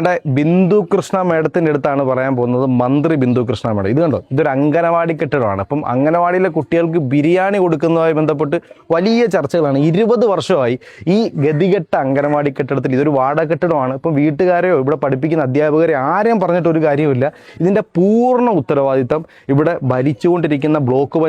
നമ്മുടെ ബിന്ദു കൃഷ്ണ മേഡത്തിൻ്റെ അടുത്താണ് പറയാൻ പോകുന്നത്. മന്ത്രി ബിന്ദു കൃഷ്ണ മേഡം. ഇത് കണ്ടോ, ഇതൊരു അംഗനവാടി കെട്ടിടമാണ്. അപ്പം അംഗനവാടിയിലെ കുട്ടികൾക്ക് ബിരിയാണി കൊടുക്കുന്നതുമായി ബന്ധപ്പെട്ട് വലിയ ചർച്ചകളാണ്. 20 വർഷമായി ഈ ഗതികെട്ട അംഗനവാടി കെട്ടിടത്തിൽ. ഇതൊരു വാടക കെട്ടിടമാണ്. ഇപ്പം വീട്ടുകാരെയോ ഇവിടെ പഠിപ്പിക്കുന്ന അധ്യാപകരെ ആരെയും പറഞ്ഞിട്ട് ഒരു കാര്യമില്ല. ഇതിൻ്റെ പൂർണ്ണ ഉത്തരവാദിത്തം ഇവിടെ ഭരിച്ചുകൊണ്ടിരിക്കുന്ന ബ്ലോക്ക്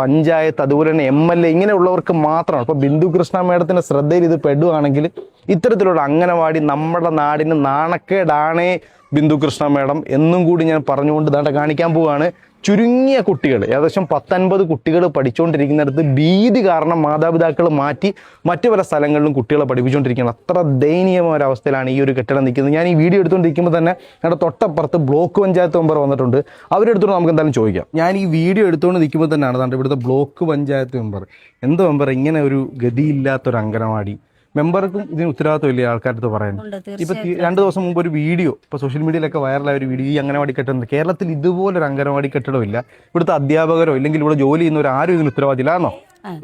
പഞ്ചായത്ത് അതുപോലെ തന്നെ MLA ഇങ്ങനെയുള്ളവർക്ക് മാത്രമാണ്. അപ്പോൾ ബിന്ദു കൃഷ്ണ മേഡത്തിൻ്റെ ശ്രദ്ധയിൽ ഇത് പെടുകയാണെങ്കിൽ ഇത്തരത്തിലുള്ള അംഗനവാടി നമ്മുടെ നാടിന് നാണക്കേടാണേ ബിന്ദു കൃഷ്ണ മേഡം എന്നും കൂടി ഞാൻ പറഞ്ഞുകൊണ്ട് ദാണ്ട കാണിക്കാൻ പോവുകയാണ്. ചുരുങ്ങിയ കുട്ടികൾ, ഏകദേശം 10-50 കുട്ടികൾ പഠിച്ചുകൊണ്ടിരിക്കുന്നിടത്ത് ഭീതി കാരണം മാതാപിതാക്കൾ മാറ്റി മറ്റു പല സ്ഥലങ്ങളിലും കുട്ടികളെ പഠിപ്പിച്ചുകൊണ്ടിരിക്കുന്നത്. അത്ര ദയനീയമായ ഒരു അവസ്ഥയിലാണ് ഈ ഒരു കെട്ടിടം നിൽക്കുന്നത്. ഞാൻ ഈ വീഡിയോ എടുത്തുകൊണ്ടിരിക്കുമ്പോൾ തന്നെ ഞങ്ങളുടെ തൊട്ടപ്പുറത്ത് ബ്ലോക്ക് പഞ്ചായത്ത് മെമ്പർ വന്നിട്ടുണ്ട്. അവരെടുത്തോണ്ട് നമുക്ക് എന്തായാലും ചോദിക്കാം. ഞാൻ ഈ വീഡിയോ എടുത്തുകൊണ്ട് നിൽക്കുമ്പോൾ തന്നെയാണ് ദാണ്ട് ഇവിടുത്തെ ബ്ലോക്ക് പഞ്ചായത്ത് മെമ്പർ. എന്ത് മെമ്പർ, ഇങ്ങനെ ഒരു ഗതിയില്ലാത്തൊരു അംഗനവാടി മെമ്പർക്കും ഇതിന് ഉത്തരവാദിത്വമില്ലേ ആൾക്കാരടുത്ത് പറയാൻ? ഇപ്പൊ 2 ദിവസം മുമ്പ് ഒരു വീഡിയോ ഇപ്പൊ സോഷ്യൽ മീഡിയയിലൊക്കെ വൈറലായ ഒരു വീഡിയോ, ഈ അംഗനവാടി കെട്ടിടം കേരളത്തിൽ ഇതുപോലൊരു അംഗനവാടി കെട്ടിടമില്ല. ഇവിടുത്തെ അധ്യാപകരോ ഇല്ലെങ്കിൽ ഇവിടെ ജോലി ചെയ്യുന്നവരോ ആരും ഇതിന് ഉത്തരവാദിയില്ലാന്നോ?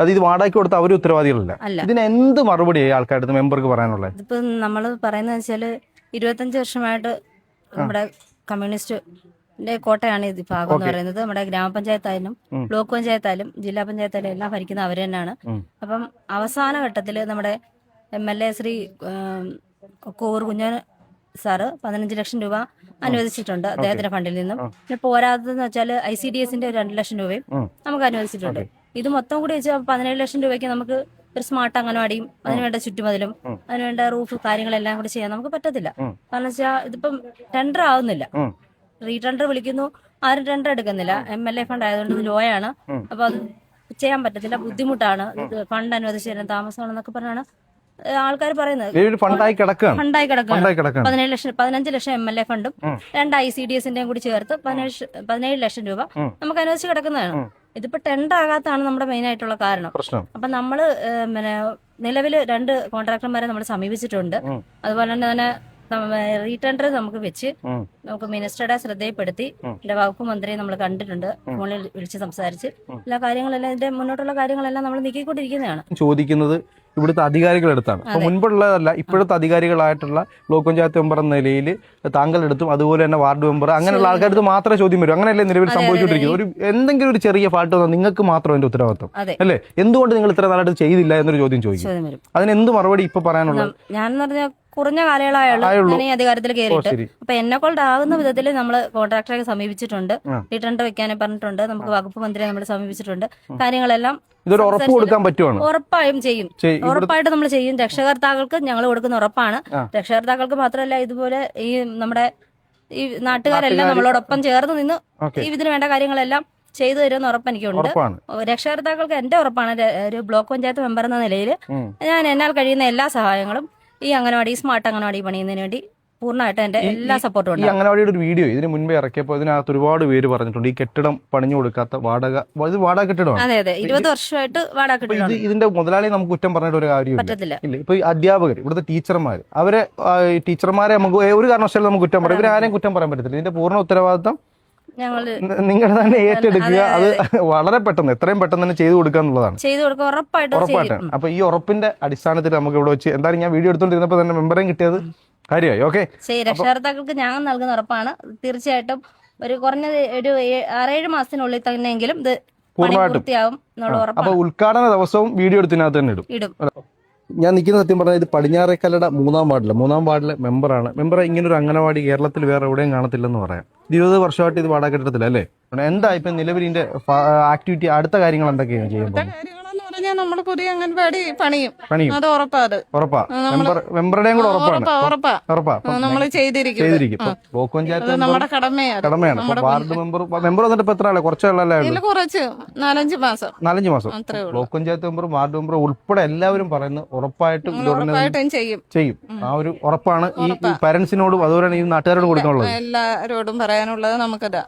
അത് ഇത് വാടകയ്ക്ക് കൊടുത്ത അവർ ഉത്തരവാദികളല്ല. ഇതിന് എന്ത് മറുപടി ആൾക്കാരുടെ മെമ്പർക്ക് പറയാനുള്ളത്? ഇപ്പൊ നമ്മൾ പറയുന്നത് വെച്ചാല് 25 വർഷമായിട്ട് നമ്മുടെ കമ്മ്യൂണിസ്റ്റ് കോട്ടയാണ് ഇത് ഭാഗം എന്ന് പറയുന്നത്. നമ്മുടെ ഗ്രാമപഞ്ചായത്തായാലും ബ്ലോക്ക് പഞ്ചായത്തായാലും ജില്ലാ പഞ്ചായത്തായാലും എല്ലാം ഭരിക്കുന്ന അവർ തന്നെയാണ്. അപ്പം അവസാന ഘട്ടത്തില് നമ്മുടെ MLA ശ്രീ കോവൂർ കുഞ്ഞൻ സാറ് 15 ലക്ഷം രൂപ അനുവദിച്ചിട്ടുണ്ട് അദ്ദേഹത്തിന്റെ ഫണ്ടിൽ നിന്നും. പിന്നെ പോരാതെന്ന് വെച്ചാൽ ICDSന്റെ 2 ലക്ഷം രൂപയും നമുക്ക് അനുവദിച്ചിട്ടുണ്ട്. ഇത് മൊത്തം കൂടി വെച്ചാൽ 17 ലക്ഷം രൂപയ്ക്ക് നമുക്ക് ഒരു സ്മാർട്ട് അംഗനവാടിയും അതിനുവേണ്ട ചുറ്റുമതിലും അതിനുവേണ്ട റൂഫ് കാര്യങ്ങളെല്ലാം കൂടി ചെയ്യാൻ നമുക്ക് പറ്റത്തില്ല. കാരണം വെച്ചാൽ ഇതിപ്പം ടെൻഡർ ആവുന്നില്ല. റീടെൻഡർ വിളിക്കുന്നു, ആരും ടെൻഡർ എടുക്കുന്നില്ല. MLA ഫണ്ട് ആയതുകൊണ്ട് ഇത് ലോയാണ്. അപ്പൊ അത് ചെയ്യാൻ പറ്റത്തില്ല, ബുദ്ധിമുട്ടാണ്. ഫണ്ട് അനുവദിച്ചു തരാൻ താമസമാണെന്നൊക്കെ പറഞ്ഞാണ് ആൾക്കാർ പറയുന്നത്. ഫണ്ടായി കിടക്കുകയാണ്. 15 ലക്ഷം MLA ഫണ്ടും 2 ICDSന്റെയും കൂടി ചേർത്ത് 17 ലക്ഷം രൂപ നമുക്ക് അനുവദിച്ച് കിടക്കുന്നതാണ്. ഇതിപ്പോ ടെൻഡർ ആകാത്തതാണ് നമ്മുടെ മെയിൻ ആയിട്ടുള്ള കാരണം. അപ്പൊ നമ്മള് നിലവില് 2 കോൺട്രാക്ടർമാരെ നമ്മൾ സമീപിച്ചിട്ടുണ്ട്. അതുപോലെ തന്നെ റീടെൻഡർ നമുക്ക് വെച്ച് നമുക്ക് മിനിസ്റ്ററുടെ ശ്രദ്ധയിൽപ്പെടുത്തി വകുപ്പ് മന്ത്രിയെ നമ്മൾ കണ്ടിട്ടുണ്ട്. ഫോണിൽ വിളിച്ച് സംസാരിച്ച് എല്ലാ കാര്യങ്ങളെല്ലാം ഇതിന്റെ മുന്നോട്ടുള്ള കാര്യങ്ങളെല്ലാം നമ്മൾ നീക്കിക്കൊണ്ടിരിക്കുന്നതാണ്. ചോദിക്കുന്നത് ഇവിടുത്തെ അധികാരികളെടുത്താണ്. അപ്പൊ മുൻപുള്ളതല്ല, ഇപ്പോഴത്തെ അധികാരികളായിട്ടുള്ള ബ്ലോക്ക് പഞ്ചായത്ത് മെമ്പർ എന്ന നിലയിൽ താങ്കളെടുത്തും അതുപോലെ തന്നെ വാർഡ് മെമ്പർ അങ്ങനെയുള്ള ആൾക്കാർക്ക് മാത്രമേ ചോദ്യം വരും. അങ്ങനെയല്ലേ നിലവിൽ സംഭവിച്ചുകൊണ്ടിരിക്കുന്നത്? ഒരു എന്തെങ്കിലും ഒരു ചെറിയ ഫാൾട്ട് വന്നാൽ നിങ്ങൾക്ക് മാത്രം അതിന്റെ ഉത്തരവാദിത്വം അല്ലേ? എന്തുകൊണ്ട് നിങ്ങൾ ഇത്ര നാളായിട്ട് ചെയ്തില്ല എന്നൊരു ചോദ്യം ചോദിക്കും. അതിന് എന്ത് മറുപടി ഇപ്പൊ പറയാനുള്ളത്? ഞാൻ പറഞ്ഞ കുറഞ്ഞ കാലയളായുള്ളൂ ഈ അധികാരത്തിൽ കയറിയിട്ട്. അപ്പൊ എന്നെ കൊണ്ടാകുന്ന വിധത്തിൽ നമ്മൾ കോൺട്രാക്ടറെ സമീപിച്ചിട്ടുണ്ട്. റീടെൻഡർ വെക്കാനെ പറഞ്ഞിട്ടുണ്ട്. നമുക്ക് വകുപ്പ് മന്ത്രിയെ നമ്മൾ സമീപിച്ചിട്ടുണ്ട്. കാര്യങ്ങളെല്ലാം ഇതൊരു ഉറപ്പ് കൊടുക്കാൻ പറ്റുവാണ്. ഉറപ്പായും ചെയ്യും, ഉറപ്പായിട്ട് നമ്മൾ ചെയ്യും. രക്ഷകർത്താക്കൾക്ക് ഞങ്ങൾ കൊടുക്കുന്ന ഉറപ്പാണ്. രക്ഷകർത്താക്കൾക്ക് മാത്രമല്ല, ഇതുപോലെ ഈ നമ്മുടെ ഈ നാട്ടുകാരെല്ലാം നമ്മളോടൊപ്പം ചേർന്ന് നിന്ന് ഇതിന് വേണ്ട കാര്യങ്ങളെല്ലാം ചെയ്തു തരുമെന്ന് ഉറപ്പ് എനിക്കുണ്ട്. രക്ഷകർത്താക്കൾക്ക് എന്റെ ഉറപ്പാണ്. ഒരു ബ്ലോക്ക് പഞ്ചായത്ത് മെമ്പർ എന്ന നിലയിൽ ഞാൻ എന്നാൽ കഴിയുന്ന എല്ലാ സഹായങ്ങളും ഈ അംഗനവാടി സ്മാർട്ട് അംഗനവാടി പണിയുന്നതിന് വേണ്ടി പൂർണ്ണമായിട്ട് എന്റെ എല്ലാ സപ്പോർട്ടും ഉണ്ട്. ഈ അംഗനവാടിയുടെ ഒരു വീഡിയോ ഇതിന് മുൻപേ ഇറക്കിയപ്പോൾ ഇതിനകത്ത് ഒരുപാട് പേര് പറഞ്ഞിട്ടുണ്ട് ഈ കെട്ടിടം പണിഞ്ഞു കൊടുക്കാത്ത വാടക കെട്ടിടമാണ്. അതെ, 20 വർഷമായിട്ട് വാടക കെട്ടിടം. ഇതിന്റെ മുതലാളി നമുക്ക് കുറ്റം പറഞ്ഞിട്ട് ഒരു കാര്യമില്ല. ഇപ്പൊ ഈ അധ്യാപകർ, ഇവിടുത്തെ ടീച്ചർമാരെ നമുക്ക് ഒരു കാരണവശാലും നമുക്ക് കുറ്റം പറയാം. ഇവരാരെയും കുറ്റം പറയാൻ പറ്റത്തില്ല. ഇതിന്റെ പൂർണ്ണ ഉത്തരവാദിത്തം നിങ്ങൾ തന്നെ ഏറ്റെടുക്കുക. അത് വളരെ പെട്ടെന്ന്, എത്രയും പെട്ടെന്ന് തന്നെ ചെയ്തു കൊടുക്കുക എന്നുള്ളതാണ്. ഉറപ്പായിട്ടും. അപ്പൊ ഈ ഉറപ്പിന്റെ അടിസ്ഥാനത്തിൽ നമുക്ക് ഇവിടെ വെച്ച് എന്തായാലും ഞാൻ വീഡിയോ എടുത്തോണ്ടിരുന്നപ്പോ തന്നെ മെമ്പറേയും കിട്ടിയത് കാര്യമായി. ഓക്കെ, രക്ഷകർത്താക്കൾക്ക് ഞാൻ നൽകുന്ന ഉറപ്പാണ്. തീർച്ചയായിട്ടും ഒരു കുറഞ്ഞത് ഒരു 6-7 മാസത്തിനുള്ളിൽ തന്നെയെങ്കിലും ഇത് പൂർത്തിയാവും എന്നുള്ള ഉറപ്പാണ്. അപ്പൊ ഉദ്ഘാടന ദിവസവും വീഡിയോ എടുത്തിനകത്ത് തന്നെ ഇടും. ഞാൻ നിൽക്കുന്ന സത്യം പറഞ്ഞാൽ ഇത് പടിഞ്ഞാറേക്കലയുടെ 3ാം വാർഡിലെ മെമ്പറാണ്. മെമ്പറെ, ഇങ്ങനൊരു അംഗനവാടി കേരളത്തിൽ വേറെ എവിടെയും കാണത്തില്ലെന്ന് പറയാം. 20 വർഷമായിട്ട് ഇത് വാടക കെട്ടിടത്തില്ല അല്ലേ? എന്താ ഇപ്പൊ നിലവിൽ ഇതിന്റെ ആക്ടിവിറ്റി, അടുത്ത കാര്യങ്ങൾ എന്തൊക്കെയാണ് ചെയ്യുന്നത്? നമ്മള് പുതിയ അംഗൻവാടി പണിയും, അത് ഉറപ്പാ. മെമ്പറുടെയും കൂടെ ഉറപ്പാ നമ്മൾ ചെയ്തിരിക്കും. ബ്ലോക്ക് പഞ്ചായത്ത് നമ്മുടെ കടമയാണ്. വാർഡ് മെമ്പർ വന്നിട്ട് ഇപ്പൊ എത്ര ആളെ? കുറച്ചല്ലേ? കുറച്ച് 4-5 മാസം. ബ്ലോക്ക് പഞ്ചായത്ത് മെമ്പറും വാർഡ് മെമ്പറും ഉൾപ്പെടെ എല്ലാവരും പറയുന്നത് ഉറപ്പായിട്ടും ചെയ്യും. ആ ഒരു ഉറപ്പാണ് ഈ പാരന്റ്സിനോടും അതുപോലെ ഈ നാട്ടുകാരോടും കൊടുക്കാനുള്ളത്. എല്ലാരോടും പറയാനുള്ളത് നമുക്കതാ.